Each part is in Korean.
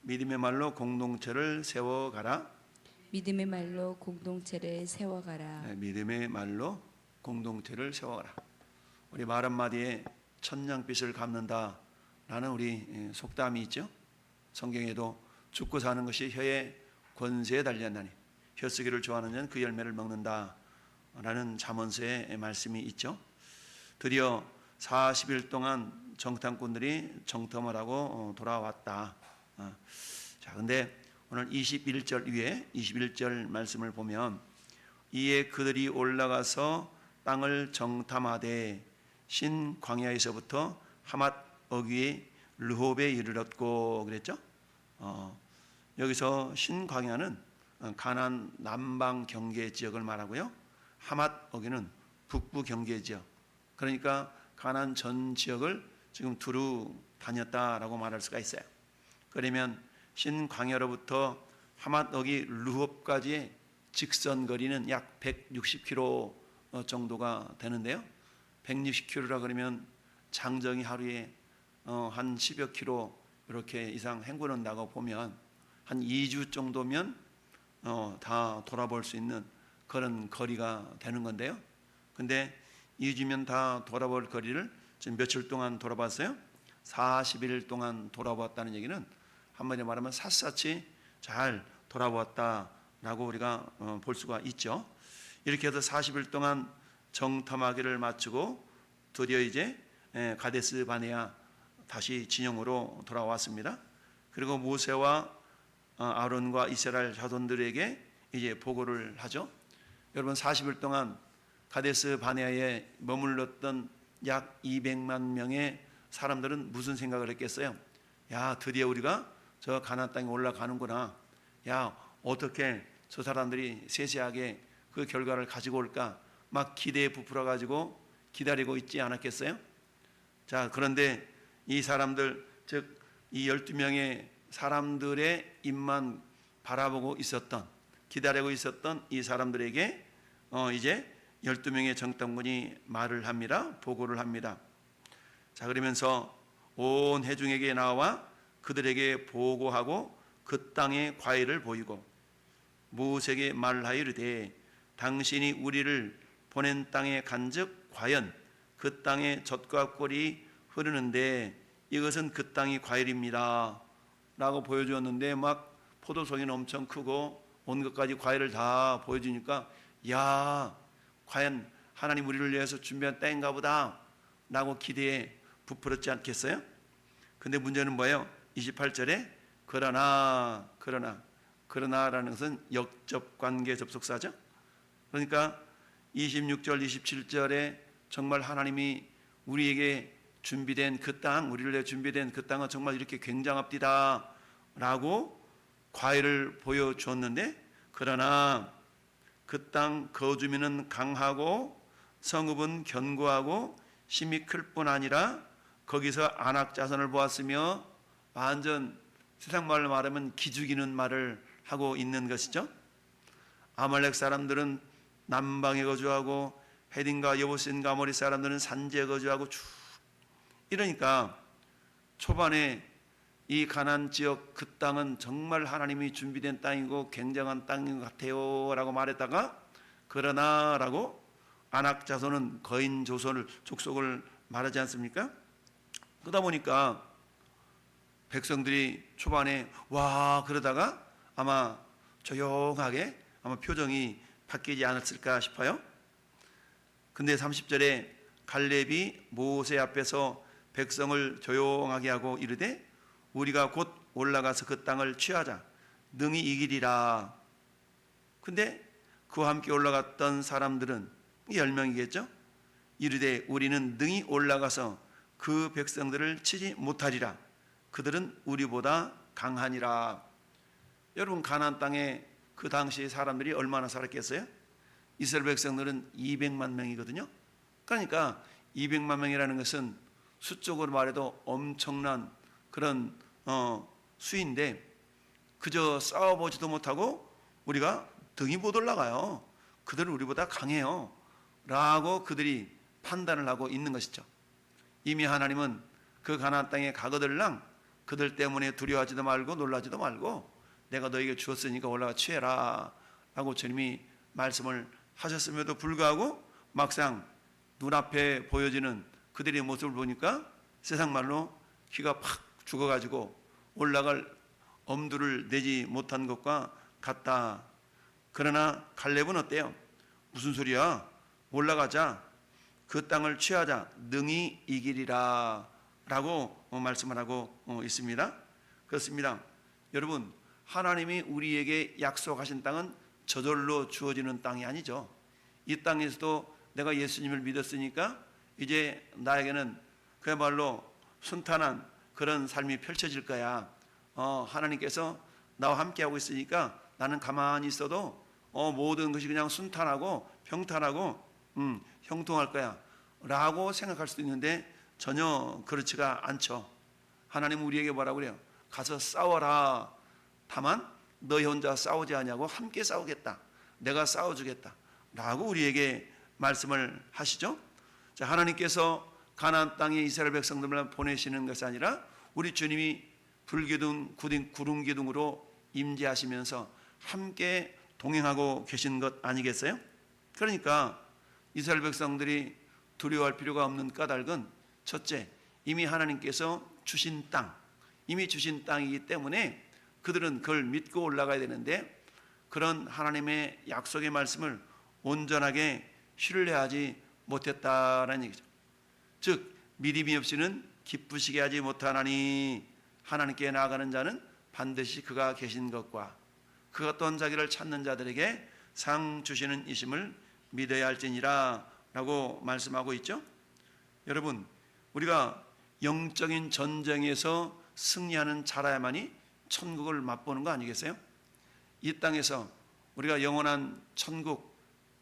믿음의 말로 공동체를 세워가라. 믿음의 말로 공동체를 세워가라. 네, 믿음의 말로 공동체를 세워가라. 우리 말 한마디에 천냥빚을 갚는다라는 우리 속담이 있죠. 성경에도 죽고 사는 것이 혀의 권세에 달렸나니 혀쓰기를 좋아하는 자는 그 열매를 먹는다라는 잠언서의 말씀이 있죠. 드디어 40일 동안 정탐꾼들이 정탐을 하고 돌아왔다. 자, 근데 오늘 21절 위에 21절 말씀을 보면 이에 그들이 올라가서 땅을 정탐하되 신 광야에서부터 하맛 어귀의 르홉에 이르렀고 그랬죠. 여기서 신 광야는 가나안 남방 경계 지역을 말하고요. 하맛 어귀는 북부 경계 지역. 그러니까 가나안 전 지역을 지금 두루 다녔다라고 말할 수가 있어요. 그러면 신 광야로부터 하맛 어귀 르홉까지의 직선 거리는 약 160km 정도가 되는데요. 160km라 그러면 장정이 하루에 한 10여 킬로 이렇게 이상 헹구는다고 보면 한 2주 정도면 다 돌아볼 수 있는 그런 거리가 되는 건데요. 근데 2주면 다 돌아볼 거리를 지금 며칠 동안 돌아봤어요? 40일 동안 돌아보았다는 얘기는 한마디로 말하면 샅샅이 잘 돌아보았다라고 우리가 볼 수가 있죠. 이렇게 해서 40일 동안 정탐하기를 마치고 드디어 이제 가데스 바네아 다시 진영으로 돌아왔습니다. 그리고 모세와 아론과 이스라엘 자손들에게 이제 보고를 하죠. 여러분 40일 동안 가데스 바네아에 머물렀던 약 200만 명의 사람들은 무슨 생각을 했겠어요? 야, 드디어 우리가 저 가나안 땅에 올라가는구나. 야, 어떻게 저 사람들이 세세하게 그 결과를 가지고 올까? 막 기대에 부풀어 가지고 기다리고 있지 않았겠어요? 자, 그런데 이 사람들, 즉 이 12명의 사람들의 입만 바라보고 있었던, 기다리고 있었던 이 사람들에게 이제 12명의 정탐꾼이 말을 합니다. 보고를 합니다. 자, 그러면서 온 회중에게 나와 그들에게 보고하고 그 땅의 과일을 보이고 모세에게 말하여 이르되 당신이 우리를 보낸 땅에 간즉 과연 그 땅에 젖과 꿀이 흐르는데 이것은 그 땅의 과일입니다 라고 보여주었는데 막 포도송이는 엄청 크고 온 것까지 과일을 다 보여주니까 야, 과연 하나님 우리를 위해서 준비한 땅인가 보다 라고 기대에 부풀었지 않겠어요? 근데 문제는 뭐예요? 28절에 그러나라는 것은 역접관계 접속사죠. 그러니까 26절 27절에 정말 하나님이 우리에게 준비된 그 땅, 우리를 위해 준비된 그 땅은 정말 이렇게 굉장합디다 라고 과일을 보여주었는데 그러나 그 땅 거주민은 강하고 성읍은 견고하고 힘이 클 뿐 아니라 거기서 안악 자손을 보았으며 완전 세상 말로 말하면 기죽이는 말을 하고 있는 것이죠. 아말렉 사람들은 남방에 거주하고 헤딘과 여부스인과 아모리 사람들은 산지에 거주하고 쭉 이러니까 초반에 이 가나안 지역 그 땅은 정말 하나님이 준비된 땅이고 굉장한 땅인 것 같아요 라고 말했다가 그러나 라고 안악 자손은 거인 족속을 말하지 않습니까? 그러다 보니까 백성들이 초반에 와 그러다가 아마 조용하게 아마 표정이 바뀌지 않았을까 싶어요. 근데 30절에 갈렙이 모세 앞에서 백성을 조용하게 하고 이르되 우리가 곧 올라가서 그 땅을 취하자 능히 이기리라. 근데 그와 함께 올라갔던 사람들은 10명이겠죠. 이르되 우리는 능히 올라가서 그 백성들을 치지 못하리라. 그들은 우리보다 강하니라. 여러분 가나안 땅에 그 당시 사람들이 얼마나 살았겠어요? 이스라엘 백성들은 200만 명이거든요. 그러니까 200만 명이라는 것은 수적으로 말해도 엄청난 그런 수인데 그저 싸워보지도 못하고 우리가 등이 못 올라가요. 그들은 우리보다 강해요 라고 그들이 판단을 하고 있는 것이죠. 이미 하나님은 그 가나안 땅에 가거들랑 그들 때문에 두려워하지도 말고 놀라지도 말고 내가 너에게 주었으니까 올라가 취해라 라고 주님이 말씀을 하셨음에도 불구하고 막상 눈앞에 보여지는 그들의 모습을 보니까 세상 말로 기가 팍 죽어가지고 올라갈 엄두를 내지 못한 것과 같다. 그러나 갈렙은 어때요? 무슨 소리야? 올라가자. 그 땅을 취하자. 능히 이기리라 라고 말씀을 하고 있습니다. 그렇습니다. 여러분, 하나님이 우리에게 약속하신 땅은 저절로 주어지는 땅이 아니죠. 이 땅에서도 내가 예수님을 믿었으니까 이제 나에게는 그야말로 순탄한 그런 삶이 펼쳐질 거야. 하나님께서 나와 함께하고 있으니까 나는 가만히 있어도 모든 것이 그냥 순탄하고 평탄하고 형통할 거야 라고 생각할 수도 있는데 전혀 그렇지가 않죠. 하나님은 우리에게 뭐라고 그래요? 가서 싸워라. 다만 너 혼자 싸우지 않냐고 함께 싸우겠다. 내가 싸워주겠다 라고 우리에게 말씀을 하시죠. 자, 하나님께서 가나안 땅에 이스라엘 백성들만 보내시는 것이 아니라 우리 주님이 불기둥 구름 기둥으로 임재하시면서 함께 동행하고 계신 것 아니겠어요? 그러니까 이스라엘 백성들이 두려워할 필요가 없는 까닭은 첫째, 이미 하나님께서 주신 땅, 이미 주신 땅이기 때문에 그들은 그걸 믿고 올라가야 되는데 그런 하나님의 약속의 말씀을 온전하게 신뢰하지 못했다라는 얘기죠. 즉 믿음이 없이는 기쁘시게 하지 못하나니 하나님께 나아가는 자는 반드시 그가 계신 것과 그가 어떤 자기를 찾는 자들에게 상 주시는 이심을 믿어야 할지니라 라고 말씀하고 있죠. 여러분, 우리가 영적인 전쟁에서 승리하는 자라야만이 천국을 맛보는 거 아니겠어요? 이 땅에서 우리가 영원한 천국,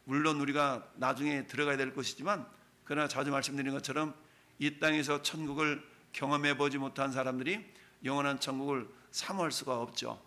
물론 우리가 나중에 들어가야 될 것이지만 그러나 자주 말씀드린 것처럼 이 땅에서 천국을 경험해 보지 못한 사람들이 영원한 천국을 사모할 수가 없죠.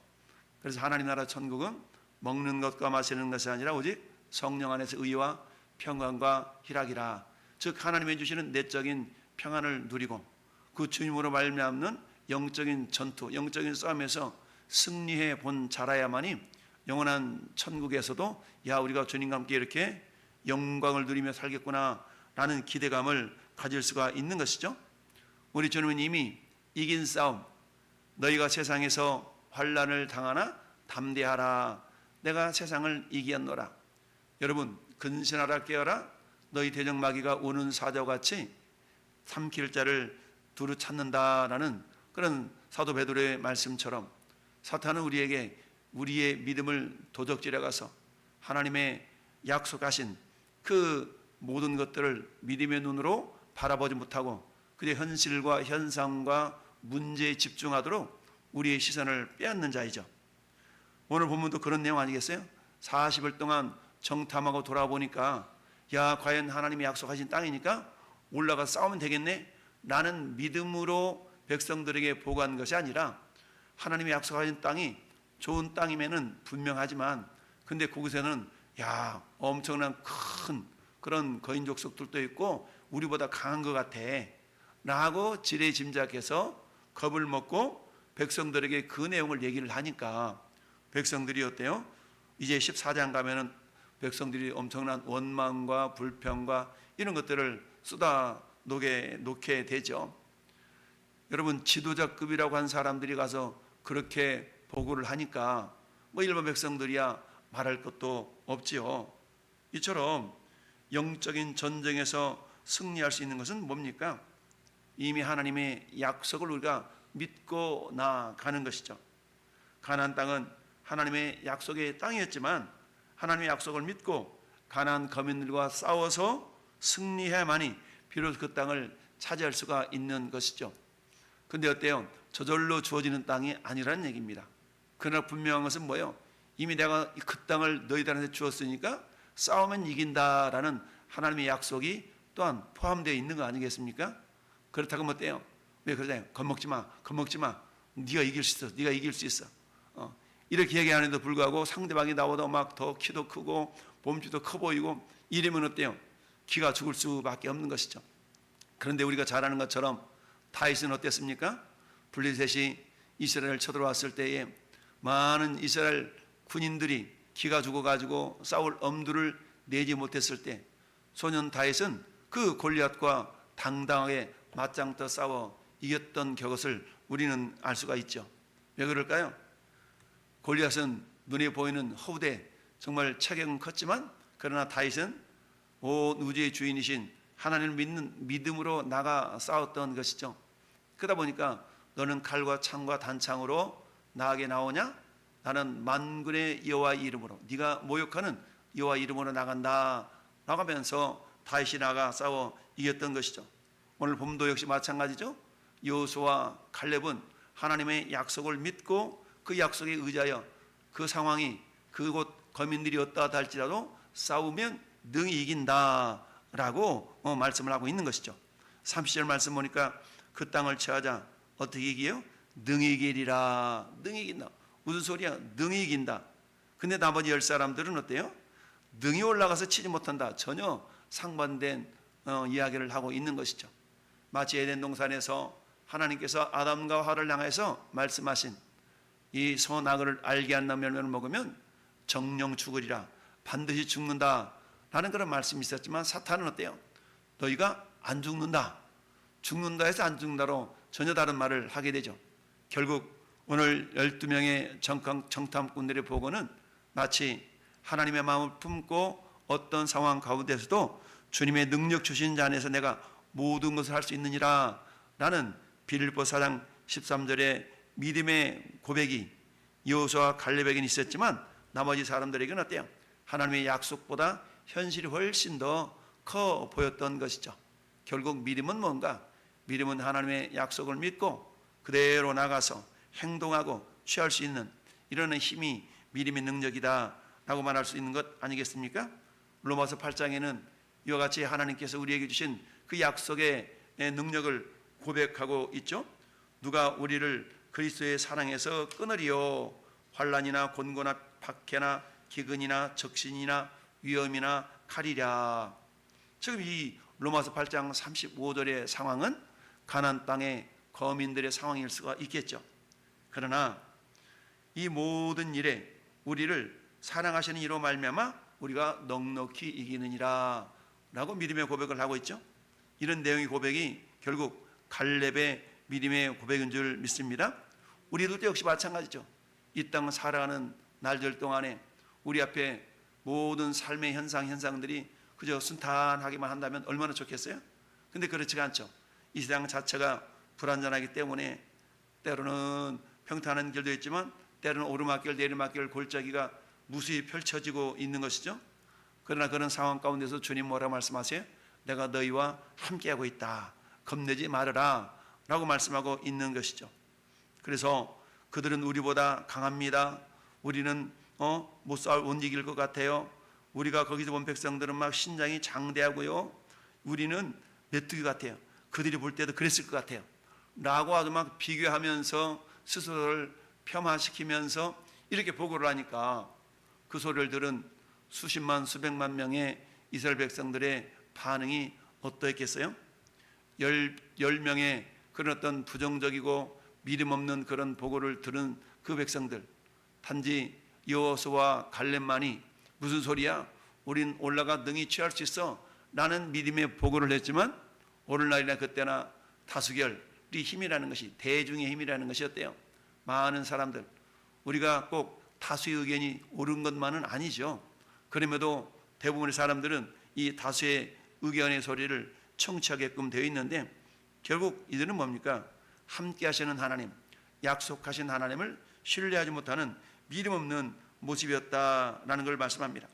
그래서 하나님 나라 천국은 먹는 것과 마시는 것이 아니라 오직 성령 안에서 의와 평안과 희락이라. 즉 하나님이 주시는 내적인 평안을 누리고 그 주님으로 말미암는 영적인 전투, 영적인 싸움에서 승리해 본 자라야만이 영원한 천국에서도 야 우리가 주님과 함께 이렇게 영광을 누리며 살겠구나 라는 기대감을 가질 수가 있는 것이죠. 우리 주님은 이미 이긴 싸움, 너희가 세상에서 환난을 당하나 담대하라. 내가 세상을 이기었노라. 여러분 근신하라 깨어라. 너희 대적마귀가 우는 사자와 같이 삼킬 자를 두루 찾는다라는 그런 사도 베드로의 말씀처럼 사탄은 우리에게 우리의 믿음을 도적질해 가서 하나님의 약속하신 그 모든 것들을 믿음의 눈으로 바라보지 못하고 그의 현실과 현상과 문제에 집중하도록 우리의 시선을 빼앗는 자이죠. 오늘 본문도 그런 내용 아니겠어요? 40일 동안 정탐하고 돌아보니까 야 과연 하나님이 약속하신 땅이니까 올라가 싸우면 되겠네 라는 믿음으로 백성들에게 보고한 것이 아니라 하나님이 약속하신 땅이 좋은 땅이면은 분명하지만 근데 그곳에는 야 엄청난 큰 그런 거인 족속들도 있고 우리보다 강한 것 같아 라고 지레짐작해서 겁을 먹고 백성들에게 그 내용을 얘기를 하니까 백성들이 어때요? 이제 14장 가면은 백성들이 엄청난 원망과 불평과 이런 것들을 쏟아 놓게 되죠. 여러분 지도자급이라고 한 사람들이 가서 그렇게 보고를 하니까 뭐 일반 백성들이야 말할 것도 없지요. 이처럼 영적인 전쟁에서 승리할 수 있는 것은 뭡니까? 이미 하나님의 약속을 우리가 믿고 나가는 것이죠. 가나안 땅은 하나님의 약속의 땅이었지만 하나님의 약속을 믿고 가나안 거민들과 싸워서 승리해야만이 비로소 그 땅을 차지할 수가 있는 것이죠. 근데 어때요? 저절로 주어지는 땅이 아니라는 얘기입니다. 그러나 분명한 것은 뭐예요? 이미 내가 그 땅을 너희들한테 주었으니까 싸우면 이긴다라는 하나님의 약속이 또한 포함되어 있는 거 아니겠습니까? 그렇다고 뭐 어때요? 왜 그러잖아요. 겁먹지 마. 네가 이길 수 있어. 네가 이길 수 있어. 이렇게 얘기하는데도 불구하고 상대방이 나보다 막 더 키도 크고 몸집도 커 보이고 이러면 어때요? 기가 죽을 수밖에 없는 것이죠. 그런데 우리가 잘 아는 것처럼 다윗은 어땠습니까? 블레셋이 이스라엘을 쳐들어왔을 때에 많은 이스라엘 군인들이 기가 죽어가지고 싸울 엄두를 내지 못했을 때 소년 다윗은 그 골리앗과 당당하게 맞짱떠 싸워 이겼던 격것을 우리는 알 수가 있죠. 왜 그럴까요? 골리앗은 눈에 보이는 허우대 정말 체격은 컸지만 그러나 다윗은 온 우주의 주인이신 하나님을 믿는 믿음으로 나가 싸웠던 것이죠. 그러다 보니까 너는 칼과 창과 단창으로 나에게 나오냐? 나는 만군의 여호와 이름으로 네가 모욕하는 여호와 이름으로 나간다 라고 하면서 다윗이 나가 싸워 이겼던 것이죠. 오늘 본도 역시 마찬가지죠. 여호수아와 칼렙은 하나님의 약속을 믿고 그 약속에 의지하여 그 상황이 그곳 거민들이 어떠하다 할지라도 싸우면 능히 이긴다라고 말씀을 하고 있는 것이죠. 30절 말씀 보니까 그 땅을 취하자 어떻게 이기요? 능히 이기리라. 능히 이긴다. 무슨 소리야? 능히 이긴다. 근데 나머지 10사람들은 어때요? 능히 올라가서 치지 못한다. 전혀 상반된 이야기를 하고 있는 것이죠. 마치 에덴 동산에서 하나님께서 아담과 하와를 향해서 말씀하신 이 선악을 알게 한 열매를 먹으면 정령 죽으리라. 반드시 죽는다 라는 그런 말씀이 있었지만 사탄은 어때요? 너희가 안 죽는다. 죽는다 해서 안 죽는다로 전혀 다른 말을 하게 되죠. 결국 오늘 12명의 정탐꾼들의 보고는 마치 하나님의 마음을 품고 어떤 상황 가운데서도 주님의 능력 주신 자 안에서 내가 모든 것을 할 수 있느니라 라는 빌립보 4장 13절의 믿음의 고백이 여호수아와 갈렙에게는 있었지만 나머지 사람들에게는 어때요? 하나님의 약속보다 현실이 훨씬 더 커 보였던 것이죠. 결국 믿음은 뭔가? 믿음은 하나님의 약속을 믿고 그대로 나가서 행동하고 취할 수 있는 이런 힘이 믿음의 능력이다 라고 말할 수 있는 것 아니겠습니까? 로마서 8장에는 이와 같이 하나님께서 우리에게 주신 그 약속의 능력을 고백하고 있죠. 누가 우리를 그리스도의 사랑에서 끊으리요? 환난이나 곤고나 박해나 기근이나 적신이나 위험이나 칼이랴. 지금 이 로마서 8장 35절의 상황은 가나안 땅의 거민들의 상황일 수가 있겠죠. 그러나 이 모든 일에 우리를 사랑하시는 이로 말미암아 우리가 넉넉히 이기느니라 라고 믿음의 고백을 하고 있죠. 이런 내용의 고백이 결국 갈렙의 믿음의 고백인 줄 믿습니다. 우리들도 역시 마찬가지죠. 이 땅을 살아가는 날들 동안에 우리 앞에 모든 삶의 현상들이 그저 순탄하기만 한다면 얼마나 좋겠어요? 근데 그렇지가 않죠. 이 세상 자체가 불안전하기 때문에 때로는 평탄한 길도 있지만 때로는 오르막길 내리막길 골짜기가 무수히 펼쳐지고 있는 것이죠. 그러나 그런 상황 가운데서 주님 뭐라고 말씀하세요? 내가 너희와 함께하고 있다. 겁내지 말아라 라고 말씀하고 있는 것이죠. 그래서 그들은 우리보다 강합니다. 우리는 못 이길 것 같아요. 우리가 거기서 본 백성들은 막 신장이 장대하고요. 우리는 메뚜기 같아요. 그들이 볼 때도 그랬을 것 같아요. 라고 아주 막 비교하면서 스스로를 폄하시키면서 이렇게 보고를 하니까 그 소리를 들은 수십만 수백만 명의 이스라엘 백성들의 반응이 어떠했겠어요? 10명의 그런 어떤 부정적이고 믿음 없는 그런 보고를 들은 그 백성들, 단지 여호수아와 갈렙만이 무슨 소리야? 우린 올라가 능히 취할 수 있어 라는 믿음의 보고를 했지만 오늘날이나 그때나 다수결이 힘이라는 것이, 대중의 힘이라는 것이 어때요? 많은 사람들, 우리가 꼭 다수의 의견이 옳은 것만은 아니죠. 그럼에도 대부분의 사람들은 이 다수의 의견의 소리를 청취하게끔 되어 있는데 결국 이들은 뭡니까? 함께 하시는 하나님, 약속하신 하나님을 신뢰하지 못하는 믿음 없는 모습이었다라는 걸 말씀합니다.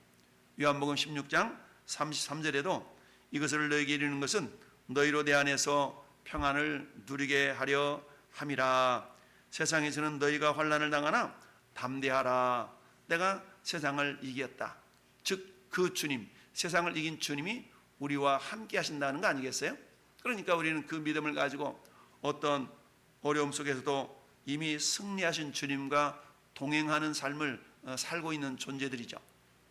요한복음 16장 33절에도 이것을 너희에게 이르는 것은 너희로 내 안에서 평안을 누리게 하려 함이라. 세상에서는 너희가 환난을 당하나 담대하라. 내가 세상을 이겼다. 즉 그 주님, 세상을 이긴 주님이 우리와 함께 하신다는 거 아니겠어요? 그러니까 우리는 그 믿음을 가지고 어떤 어려움 속에서도 이미 승리하신 주님과 동행하는 삶을 살고 있는 존재들이죠.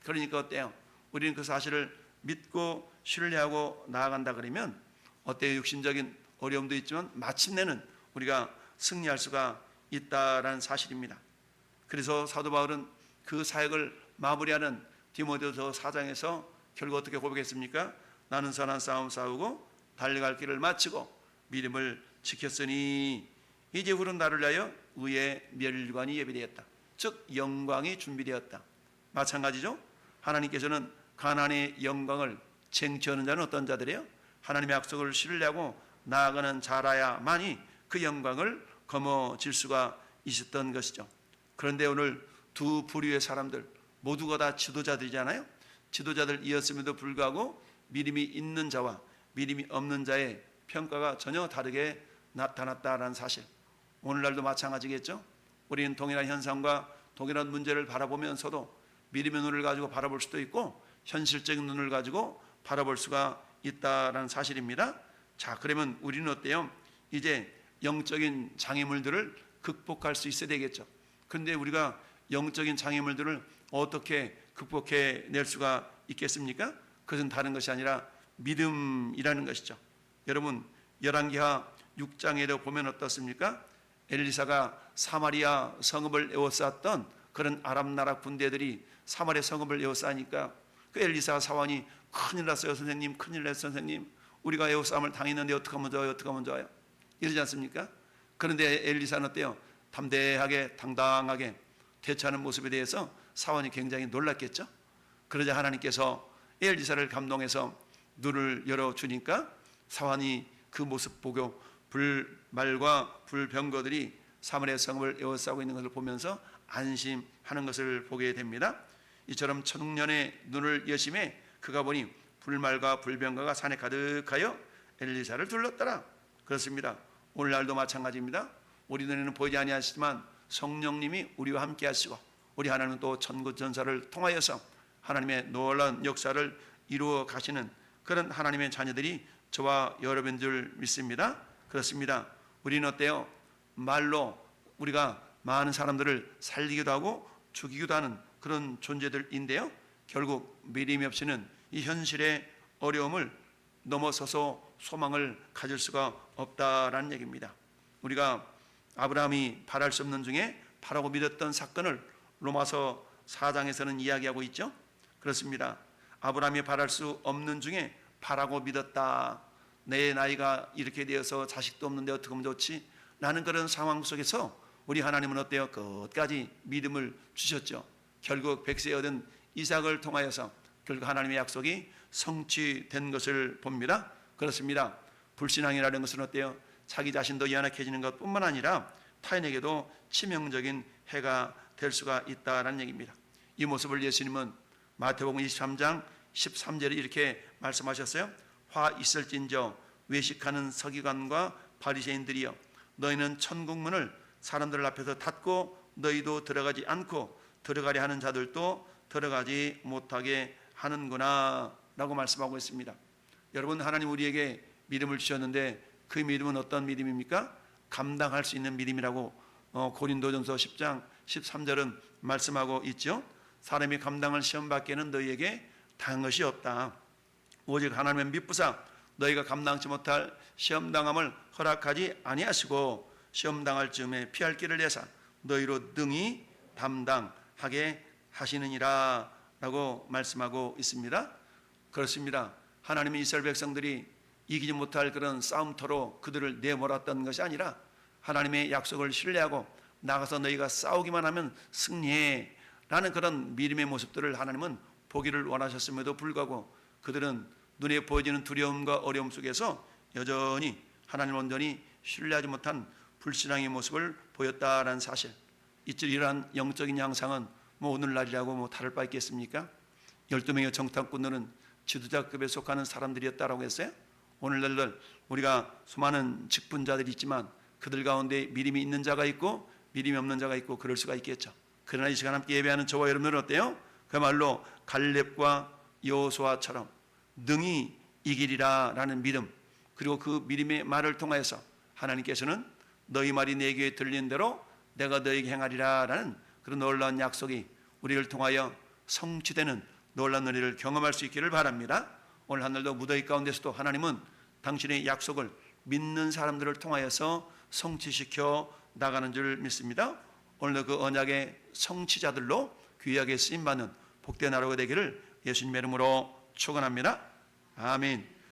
그러니까 어때요? 우리는 그 사실을 믿고 신뢰하고 나아간다 그러면 어때요? 육신적인 어려움도 있지만 마침내는 우리가 승리할 수가 있다라는 사실입니다. 그래서 사도 바울은 그 사역을 마무리하는 디모데후서 4장에서 결국 어떻게 고백했습니까? 나는 선한 싸움 싸우고 달려갈 길을 마치고 믿음을 지켰으니 이제 후른 나를 위하여 의의 멸관이 예비되었다. 즉 영광이 준비되었다. 마찬가지죠. 하나님께서는 가나안의 영광을 쟁취하는 자는 어떤 자들이에요? 하나님의 약속을 신뢰하고 나아가는 자라야만이 그 영광을 거머쥘 수가 있었던 것이죠. 그런데 오늘 두 부류의 사람들 모두가 다 지도자들이잖아요. 지도자들이었음에도 불구하고 믿음이 있는 자와 믿음이 없는 자의 평가가 전혀 다르게 나타났다는 사실. 오늘날도 마찬가지겠죠. 우리는 동일한 현상과 동일한 문제를 바라보면서도 믿음의 눈을 가지고 바라볼 수도 있고 현실적인 눈을 가지고 바라볼 수가 있다는 사실입니다. 자, 그러면 우리는 어때요? 이제 영적인 장애물들을 극복할 수 있어야 되겠죠. 그런데 우리가 영적인 장애물들을 어떻게 극복해 낼 수가 있겠습니까? 그것은 다른 것이 아니라 믿음이라는 것이죠. 여러분 열왕기하 6장에도 보면 어떻습니까? 엘리사가 사마리아 성읍을 에워쌌던 그런 아람 나라 군대들이 사마리아 성읍을 에워싸니까 그 엘리사 사원이 큰일 났어요 선생님, 큰일 났어요 선생님, 우리가 에워싸움을 당했는데 어떻게 하면 좋아요, 어떻게 하면 좋아요, 이러지 않습니까? 그런데 엘리사는 어때요? 담대하게 당당하게 대처하는 모습에 대해서 사원이 굉장히 놀랐겠죠. 그러자 하나님께서 엘리사를 감동해서 눈을 열어주니까 사원이 그 모습 보고 불말과 불병거들이 사마리아 성읍을 에워싸고 있는 것을 보면서 안심하는 것을 보게 됩니다. 이처럼 청년의 눈을 여심해 그가 보니 불말과 불병거가 산에 가득하여 엘리사를 둘렀더라. 그렇습니다. 오늘날도 마찬가지입니다. 우리 눈에는 보이지 아니하시지만 성령님이 우리와 함께 하시고 우리 하나님은 또 천군천사를 통하여서 하나님의 놀라운 역사를 이루어 가시는 그런 하나님의 자녀들이 저와 여러분 줄 믿습니다. 그렇습니다. 우리는 어때요? 말로 우리가 많은 사람들을 살리기도 하고 죽이기도 하는 그런 존재들인데요. 결국 믿음이 없이는 이 현실의 어려움을 넘어서서 소망을 가질 수가 없다라는 얘기입니다. 우리가 아브라함이 바랄 수 없는 중에 바라고 믿었던 사건을 로마서 4장에서는 이야기하고 있죠. 그렇습니다. 아브라함이 바랄 수 없는 중에 바라고 믿었다. 내 나이가 이렇게 되어서 자식도 없는데 어떻게 하면 좋지? 라는 그런 상황 속에서 우리 하나님은 어때요? 끝까지 믿음을 주셨죠. 결국 백세에 얻은 이삭을 통하여서 결국 하나님의 약속이 성취된 것을 봅니다. 그렇습니다. 불신앙이라는 것은 어때요? 자기 자신도 연약해지는 것뿐만 아니라 타인에게도 치명적인 해가 될 수가 있다는 얘기입니다. 이 모습을 예수님은 마태복음 23장 13절에 이렇게 말씀하셨어요. 화 있을진저 외식하는 서기관과 바리새인들이여 너희는 천국문을 사람들 앞에서 닫고 너희도 들어가지 않고 들어가려 하는 자들도 들어가지 못하게 하는구나 라고 말씀하고 있습니다. 여러분 하나님 우리에게 믿음을 주셨는데 그 믿음은 어떤 믿음입니까? 감당할 수 있는 믿음이라고 고린도전서 10장 13절은 말씀하고 있죠. 사람이 감당할 시험밖에는 너희에게 당한 것이 없다. 오직 하나님의 미쁘사 너희가 감당치 못할 시험당함을 허락하지 아니하시고 시험당할 즈음에 피할 길을 내사 너희로 능히 담당하게 하시느니라 라고 말씀하고 있습니다. 그렇습니다. 하나님은 이스라엘 백성들이 이기지 못할 그런 싸움터로 그들을 내몰았던 것이 아니라 하나님의 약속을 신뢰하고 나가서 너희가 싸우기만 하면 승리해 라는 그런 믿음의 모습들을 하나님은 보기를 원하셨음에도 불구하고 그들은 눈에 보여지는 두려움과 어려움 속에서 여전히 하나님을 온전히 신뢰하지 못한 불신앙의 모습을 보였다라는 사실. 이러한 영적인 양상은 오늘날이라고 다를 바 있겠습니까? 12명의 정탐꾼들은 지도자급에 속하는 사람들이었다라고 했어요. 오늘날 우리가 수많은 직분자들이 있지만 그들 가운데 믿음이 있는 자가 있고 믿음이 없는 자가 있고 그럴 수가 있겠죠. 그러나 이 시간 함께 예배하는 저와 여러분들은 어때요? 그야말로 갈렙과 여호수아처럼 능히 이기리라 라는 믿음, 그리고 그 믿음의 말을 통하여서 하나님께서는 너희 말이 내 귀에 들리는 대로 내가 너에게 행하리라 라는 그런 놀라운 약속이 우리를 통하여 성취되는 놀라운 은혜를 경험할 수 있기를 바랍니다. 오늘 하늘도 무더위 가운데서도 하나님은 당신의 약속을 믿는 사람들을 통하여서 성취시켜 나가는 줄 믿습니다. 오늘도 그 언약의 성취자들로 귀하게 쓰임받는 복된 하루가 되기를 예수님의 이름으로 축원합니다. 아멘.